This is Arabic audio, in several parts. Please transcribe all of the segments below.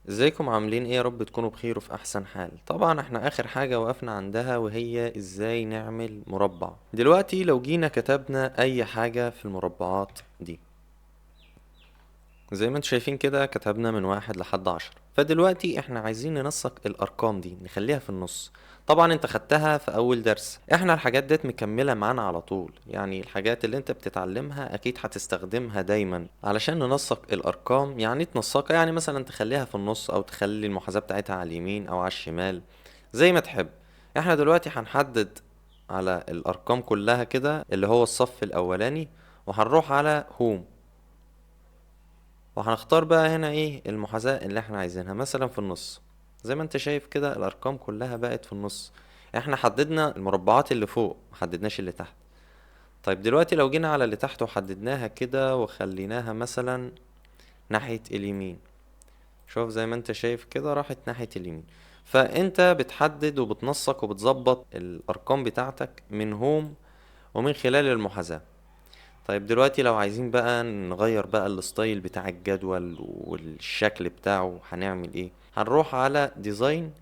ازيكم عاملين ايه؟ يا رب تكونوا بخير وفي احسن حال. طبعا احنا اخر حاجة وقفنا عندها وهي ازاي نعمل مربع. دلوقتي لو جينا كتبنا اي حاجة في المربعات دي، زي ما انتم شايفين كده كتبنا من 1 لحد 10. فدلوقتي احنا عايزين ننسق الارقام دي نخليها في النص. طبعا انت خدتها في اول درس. احنا الحاجات ديت مكملة معانا على طول، يعني الحاجات اللي انت بتتعلمها اكيد هتستخدمها دايما علشان ننسق الارقام. يعني تنسقها، يعني مثلا تخليها في النص او تخلي المحاذاة بتاعتها على اليمين او على الشمال زي ما تحب. احنا دلوقتي هنحدد على الارقام كلها كده اللي هو الصف الاولاني، وهنروح على هوم، وهنختار بقى هنا ايه المحاذاة اللي احنا عايزينها مثلا في النص. زي ما انت شايف كده الارقام كلها بقت في النص. احنا حددنا المربعات اللي فوق، محددناش اللي تحت. طيب دلوقتي لو جينا على اللي تحت وحددناها كده وخليناها مثلا ناحية اليمين، شوف زي ما انت شايف كده راحت ناحية اليمين. فانت بتحدد وبتنسق وبتظبط الارقام بتاعتك من هوم ومن خلال المحاذاة. طيب دلوقتي لو عايزين بقى نغير بقى الستايل بتاع الجدول والشكل بتاعه هنعمل ايه؟ هنروح على ديزاين.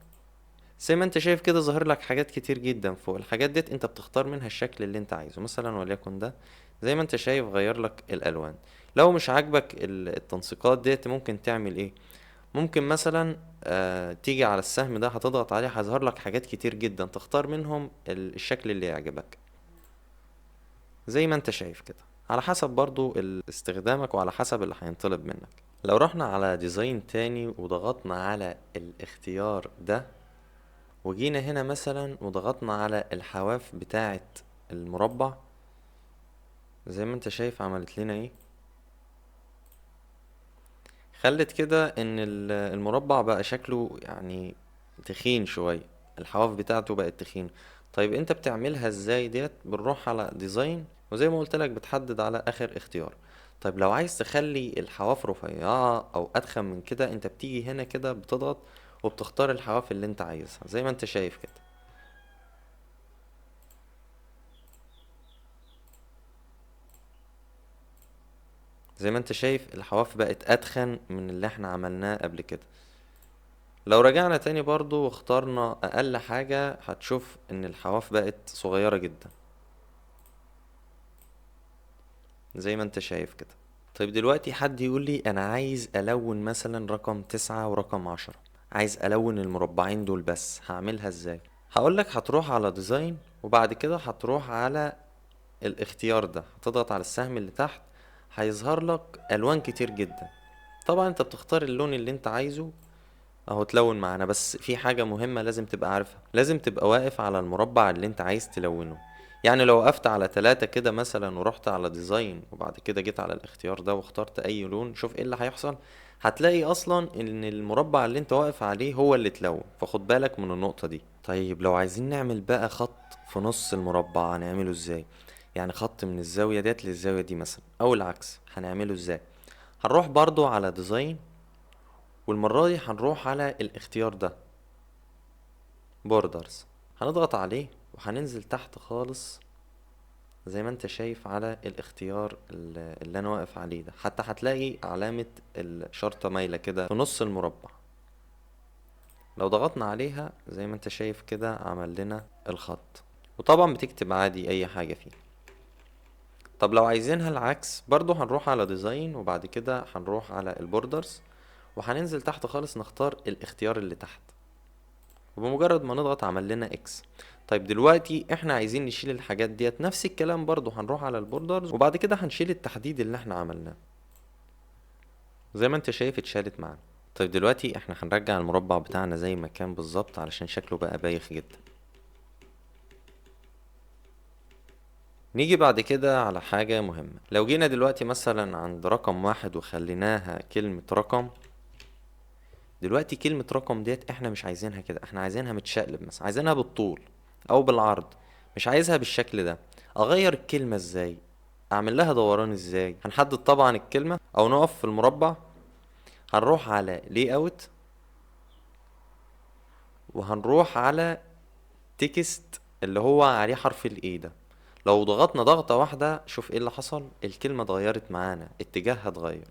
زي ما انت شايف كده ظاهر لك حاجات كتير جدا فوق. الحاجات ديت انت بتختار منها الشكل اللي انت عايزه، مثلا وليكن ده. زي ما انت شايف غير لك الالوان. لو مش عاجبك التنسيقات ديت ممكن تعمل ايه؟ ممكن مثلا تيجي على السهم ده هتضغط عليه هيظهر لك حاجات كتير جدا تختار منهم الشكل اللي يعجبك. زي ما انت شايف كده، على حسب برضو استخدامك وعلى حسب اللي هينطلب منك. لو رحنا على ديزاين تاني وضغطنا على الاختيار ده، وجينا هنا مثلا وضغطنا على الحواف بتاعة المربع، زي ما انت شايف عملت لنا ايه؟ خلت كده ان المربع بقى شكله يعني تخين شوية. الحواف بتاعته بقت تخين. طيب انت بتعملها ازاي ديت؟ بنروح على ديزاين وزي ما قلت لك بتحدد على اخر اختيار. طيب لو عايز تخلي الحواف رفيعة او اتخن من كده، انت بتيجي هنا كده بتضغط وبتختار الحواف اللي انت عايزها زي ما انت شايف كده. زي ما انت شايف الحواف بقت اتخن من اللي احنا عملناه قبل كده. لو رجعنا تاني برضو واخترنا اقل حاجة هتشوف ان الحواف بقت صغيرة جدا زي ما انت شايف كده. طيب دلوقتي حد يقول لي انا عايز الون مثلا رقم 9 ورقم 10، عايز الون المربعين دول بس، هعملها ازاي؟ هقولك هتروح على ديزاين وبعد كده هتروح على الاختيار ده، هتضغط على السهم اللي تحت، هيظهر لك الوان كتير جدا. طبعا انت بتختار اللون اللي انت عايزه اهو تلون معانا. بس في حاجة مهمة لازم تبقى عارفها، لازم تبقى واقف على المربع اللي انت عايز تلونه. يعني لو وقفت على 3 كده مثلا ورحت على ديزاين وبعد كده جيت على الاختيار ده واخترت اي لون، شوف ايه اللي هيحصل. هتلاقي اصلا ان المربع اللي انت واقف عليه هو اللي اتلون، فخد بالك من النقطة دي. طيب لو عايزين نعمل بقى خط في نص المربع هنعمله ازاي؟ يعني خط من الزاوية ديت للزاوية دي مثلا او العكس، هنعمله ازاي؟ هنروح برضو على ديزاين، والمرة دي هنروح على الاختيار ده بوردرز، هنضغط عليه وهننزل تحت خالص زي ما انت شايف على الاختيار اللي انا واقف عليه ده. حتى هتلاقي علامة الشرطة مايلة كده في نص المربع. لو ضغطنا عليها زي ما انت شايف كده عمل لنا الخط. وطبعا بتكتب عادي اي حاجة فيه. طب لو عايزينها العكس برضو هنروح على ديزاين وبعد كده هنروح على البوردرز، وهننزل تحت خالص نختار الاختيار اللي تحت، وبمجرد ما نضغط عمل لنا اكس. طيب دلوقتي احنا عايزين نشيل الحاجات ديت، نفس الكلام برضو هنروح على البوردرز وبعد كده هنشيل التحديد اللي احنا عملناه. زي ما انت شايف اتشالت معانا. طيب دلوقتي احنا هنرجع المربع بتاعنا زي ما كان بالظبط علشان شكله بقى بايخ جدا. نيجي بعد كده على حاجة مهمة. لو جينا دلوقتي مثلا عند رقم 1 وخليناها كلمة رقم، دلوقتي كلمة رقم ديت احنا مش عايزينها كده، احنا عايزينها متشقلب مثلا، عايزينها بالطول او بالعرض، مش عايزها بالشكل ده. اغير الكلمة ازاي؟ اعمل لها دوران ازاي؟ هنحدد طبعا الكلمة او نقف في المربع، هنروح على لي اوت وهنروح على تكست اللي هو عليه حرف الاي ده. لو ضغطنا ضغطة واحدة شوف ايه اللي حصل، الكلمة اتغيرت معانا، اتجاهها اتغير.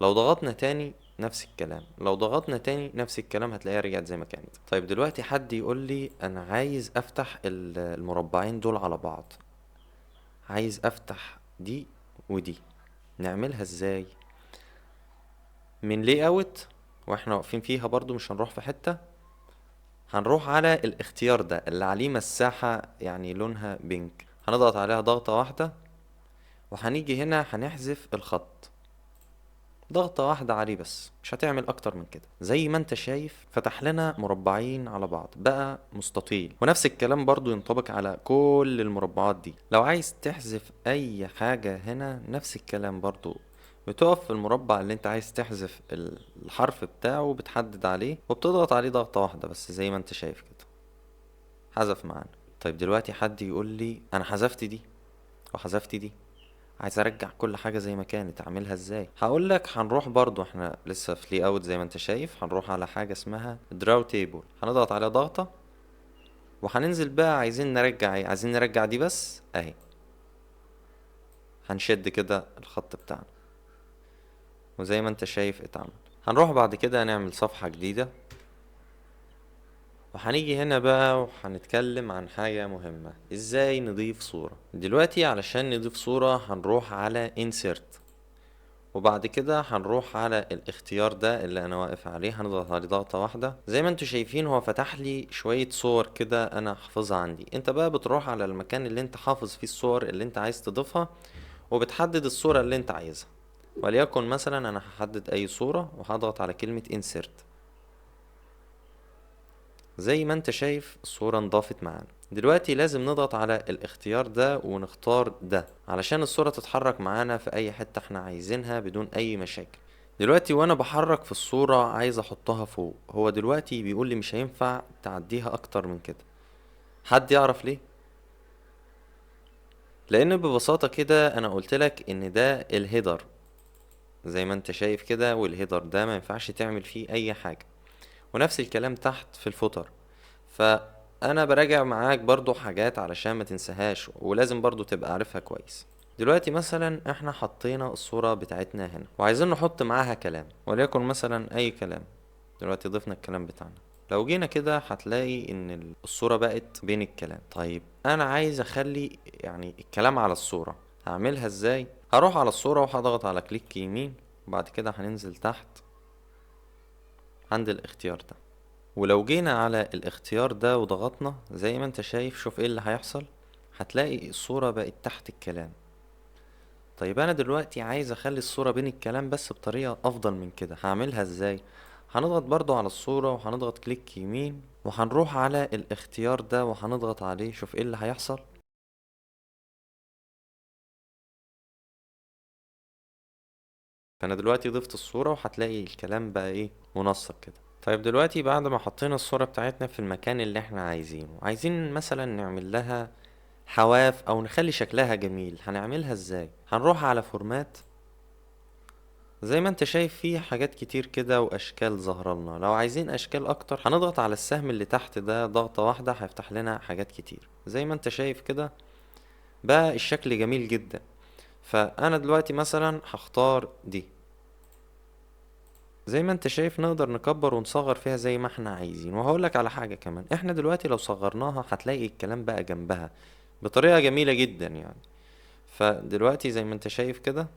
لو ضغطنا تاني نفس الكلام، لو ضغطنا تاني نفس الكلام هتلاقيها رجعت زي ما كانت. طيب دلوقتي حد يقول لي انا عايز افتح المربعين دول على بعض، عايز افتح دي ودي، نعملها ازاي؟ من لي اوت، واحنا واقفين فيها برضو مش هنروح في حتة، هنروح على الاختيار ده اللي عليه مساحة يعني لونها بينك، هنضغط عليها ضغطة واحدة، وهنيجي هنا هنحذف الخط، ضغطة واحدة عليه بس، مش هتعمل اكتر من كده. زي ما انت شايف فتح لنا مربعين على بعض، بقى مستطيل. ونفس الكلام برضو ينطبق على كل المربعات دي. لو عايز تحذف اي حاجة هنا نفس الكلام برضو، بتقف في المربع اللي انت عايز تحذف الحرف بتاعه، بتحدد عليه وبتضغط عليه ضغطة واحدة بس زي ما انت شايف كده، حذف معانا. طيب دلوقتي حد يقول لي انا حذفت دي وحذفت دي، عايز ارجع كل حاجه زي ما كانت، اعملها ازاي؟ هقول لك هنروح برضو، احنا لسه في لي اوت زي ما انت شايف، هنروح على حاجه اسمها دراو تيبل، هنضغط عليها ضغطه، وهننزل بقى عايزين نرجع ايه، عايزين نرجع دي بس اهي، هنشد كده الخط بتاعنا وزي ما انت شايف اتعمل. هنروح بعد كده نعمل صفحه جديده، وهنيجي هنا بقى وهنتكلم عن حاجة مهمة، ازاي نضيف صورة. دلوقتي علشان نضيف صورة هنروح على insert، وبعد كده هنروح على الاختيار ده اللي انا واقف عليه، هنضغط عليه ضغطة واحدة. زي ما انتوا شايفين هو فتح لي شوية صور كده انا حافظها عندي. انت بقى بتروح على المكان اللي انت حافظ فيه الصور اللي انت عايز تضيفها، وبتحدد الصورة اللي انت عايزها. وليكن مثلا انا هحدد اي صورة وهضغط على كلمة insert. زي ما انت شايف الصورة انضافت معانا. دلوقتي لازم نضغط على الاختيار ده ونختار ده علشان الصورة تتحرك معانا في اي حتة احنا عايزينها بدون اي مشاكل. دلوقتي وانا بحرك في الصورة عايز احطها فوق، هو دلوقتي بيقول لي مش هينفع تعديها اكتر من كده. حد يعرف ليه؟ لان ببساطة كده انا قلت لك ان ده الهيدر زي ما انت شايف كده، والهيدر ده ما ينفعش تعمل فيه اي حاجة. ونفس الكلام تحت في الفوتر. فانا براجع معاك برضو حاجات علشان ما تنساهاش، ولازم برضو تبقى عارفها كويس. دلوقتي مثلا احنا حطينا الصورة بتاعتنا هنا وعايزين نحط معاها كلام، وليكن مثلا اي كلام. دلوقتي ضفنا الكلام بتاعنا، لو جينا كده هتلاقي ان الصورة بقت بين الكلام. طيب انا عايز اخلي يعني الكلام على الصورة، هعملها ازاي؟ هروح على الصورة وهضغط على كليك يمين، وبعد كده هننزل تحت عند الاختيار ده. ولو جينا على الاختيار ده وضغطنا زي ما انت شايف، شوف ايه اللي هيحصل، هتلاقي الصورة بقت تحت الكلام. طيب انا دلوقتي عايز اخلي الصورة بين الكلام بس بطريقة افضل من كده، هعملها ازاي؟ هنضغط برضو على الصورة وهنضغط كليك يمين، وهنروح على الاختيار ده وهنضغط عليه، شوف ايه اللي هيحصل. فانا دلوقتي ضفت الصورة وهتلاقي الكلام بقى ايه، منسق كده. طيب دلوقتي بعد ما حطينا الصورة بتاعتنا في المكان اللي احنا عايزينه، عايزين مثلا نعمل لها حواف او نخلي شكلها جميل، هنعملها ازاي؟ هنروح على فورمات، زي ما انت شايف فيه حاجات كتير كده واشكال ظاهرة لنا. لو عايزين اشكال اكتر هنضغط على السهم اللي تحت ده ضغطة واحدة، هيفتح لنا حاجات كتير زي ما انت شايف كده، بقى الشكل جميل جدا. فانا دلوقتي مثلا هختار دي. زي ما انت شايف نقدر نكبر ونصغر فيها زي ما احنا عايزين. وهقولك على حاجة كمان، احنا دلوقتي لو صغرناها هتلاقي الكلام بقى جنبها بطريقة جميلة جدا يعني. فدلوقتي زي ما انت شايف كده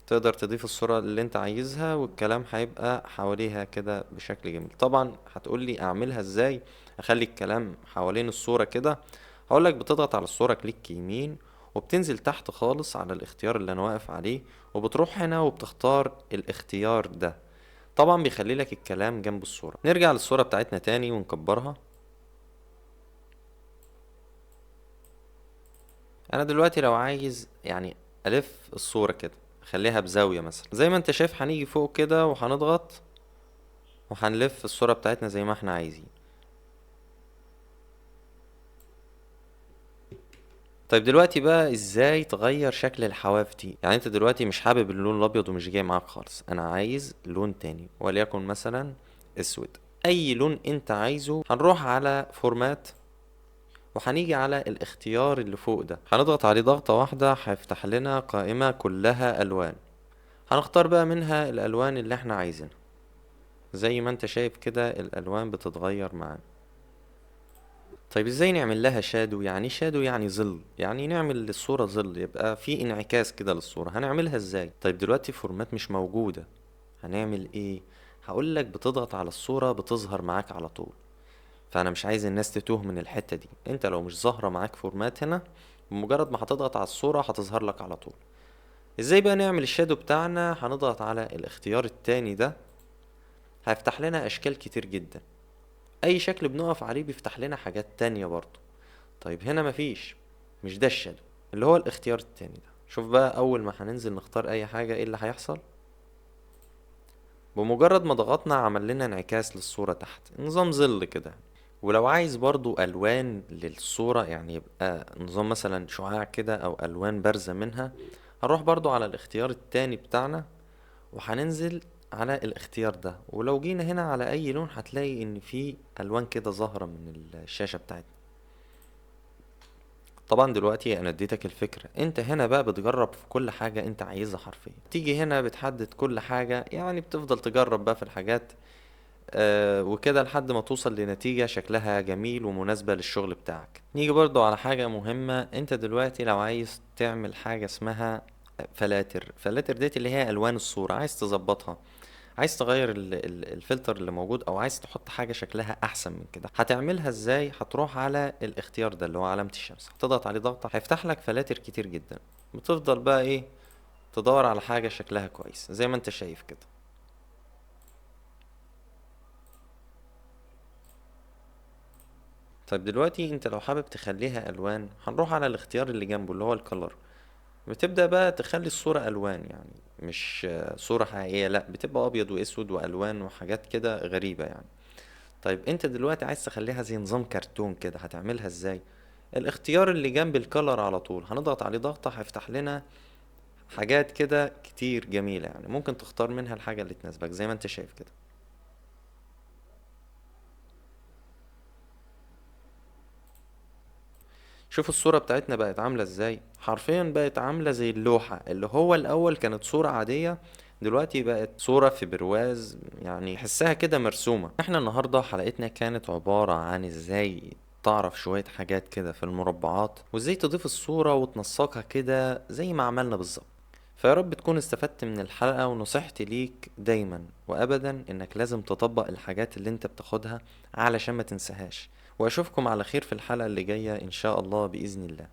تقدر تضيف الصورة اللي انت عايزها، والكلام هيبقى حواليها كده بشكل جميل. طبعا هتقولي اعملها ازاي اخلي الكلام حوالين الصورة كده؟ هقولك بتضغط على الصورة كليك يمين، وبتنزل تحت خالص على الاختيار اللي انا واقف عليه، وبتروح هنا وبتختار الاختيار ده. طبعا بيخلي لك الكلام جنب الصورة. نرجع للصورة بتاعتنا تاني ونكبرها. انا دلوقتي لو عايز يعني الف الصورة كده، خليها بزاوية مثلا، زي ما انت شايف هنيجي فوق كده وهنضغط وهنلف الصورة بتاعتنا زي ما احنا عايزين. طيب دلوقتي بقى ازاي تغير شكل الحواف دي؟ يعني انت دلوقتي مش حابب اللون الابيض ومش جاي معاك خالص، انا عايز لون تاني وليكن مثلا اسود. اي لون انت عايزه، هنروح على فورمات وهنيجي على الاختيار اللي فوق ده، هنضغط عليه ضغطة واحدة هيفتح لنا قائمة كلها الوان. هنختار بقى منها الالوان اللي احنا عايزينها. زي ما انت شايف كده الالوان بتتغير معانا. طيب ازاي نعمل لها شادو؟ يعني شادو يعني ظل، يعني نعمل للصورة ظل، يبقى في انعكاس كده للصورة. هنعملها ازاي؟ طيب دلوقتي فورمات مش موجودة، هنعمل ايه؟ هقولك بتضغط على الصورة بتظهر معاك على طول. فانا مش عايز الناس تتوه من الحتة دي. انت لو مش ظاهرة معاك فورمات هنا، بمجرد ما هتضغط على الصورة هتظهر لك على طول. ازاي بقى نعمل الشادو بتاعنا؟ هنضغط على الاختيار التاني ده، هيفتح لنا اشكال كتير جدا. اي شكل بنقف عليه بيفتح لنا حاجات تانية برضو. طيب هنا مفيش، مش ده الشادو اللي هو الاختيار التاني ده. شوف بقى اول ما هننزل نختار اي حاجة ايه اللي هيحصل. بمجرد ما ضغطنا عمل لنا انعكاس للصورة تحت، نظام ظل كده. ولو عايز برضو الوان للصورة، يعني يبقى نظام مثلا شعاع كده او الوان بارزة منها، هنروح برضو على الاختيار التاني بتاعنا وهننزل على الاختيار ده. ولو جينا هنا على اي لون هتلاقي ان في الوان كده ظاهرة من الشاشة بتاعتنا. طبعا دلوقتي انا اديتك الفكرة، انت هنا بقى بتجرب في كل حاجة انت عايزها حرفيا. تيجي هنا بتحدد كل حاجة، يعني بتفضل تجرب بقى في الحاجات وكده لحد ما توصل لنتيجة شكلها جميل ومناسبة للشغل بتاعك. نيجي برضو على حاجة مهمة. انت دلوقتي لو عايز تعمل حاجة اسمها فلاتر. فلاتر ديت اللي هي الوان الصورة، عايز تظبطها، عايز تغير الفلتر اللي موجود، او عايز تحط حاجة شكلها احسن من كده. هتعملها ازاي؟ هتروح على الاختيار ده اللي هو علامة الشمس، هتضغط عليه ضغطة هيفتح لك فلاتر كتير جدا. بتفضل بقى ايه، تدور على حاجة شكلها كويس زي ما انت شايف كده. طيب دلوقتي انت لو حابب تخليها الوان، هنروح على الاختيار اللي جنبه اللي هو الكلر. بتبدأ بقى تخلي الصورة الوان، يعني مش صورة حقيقية، لا بتبقى ابيض واسود والوان وحاجات كده غريبة يعني. طيب انت دلوقتي عايز تخليها زي نظام كرتون كده، هتعملها ازاي؟ الاختيار اللي جنب الكلر على طول هنضغط عليه ضغطة، هيفتح لنا حاجات كده كتير جميلة، يعني ممكن تختار منها الحاجة اللي تناسبك زي ما انت شايف كده. شوف الصورة بتاعتنا بقت عاملة ازاي، حرفيا بقت عاملة زي اللوحة. اللي هو الأول كانت صورة عادية، دلوقتي بقت صورة في برواز، يعني حسها كده مرسومة. احنا النهاردة حلقتنا كانت عبارة عن ازاي تعرف شوية حاجات كده في المربعات، وازاي تضيف الصورة وتنسقها كده زي ما عملنا بالظبط. فيا رب تكون استفدت من الحلقة، ونصيحتي ليك دايما وابدا انك لازم تطبق الحاجات اللي انت بتاخدها علشان ما تنساهاش. واشوفكم على خير في الحلقة اللي جاية ان شاء الله بإذن الله.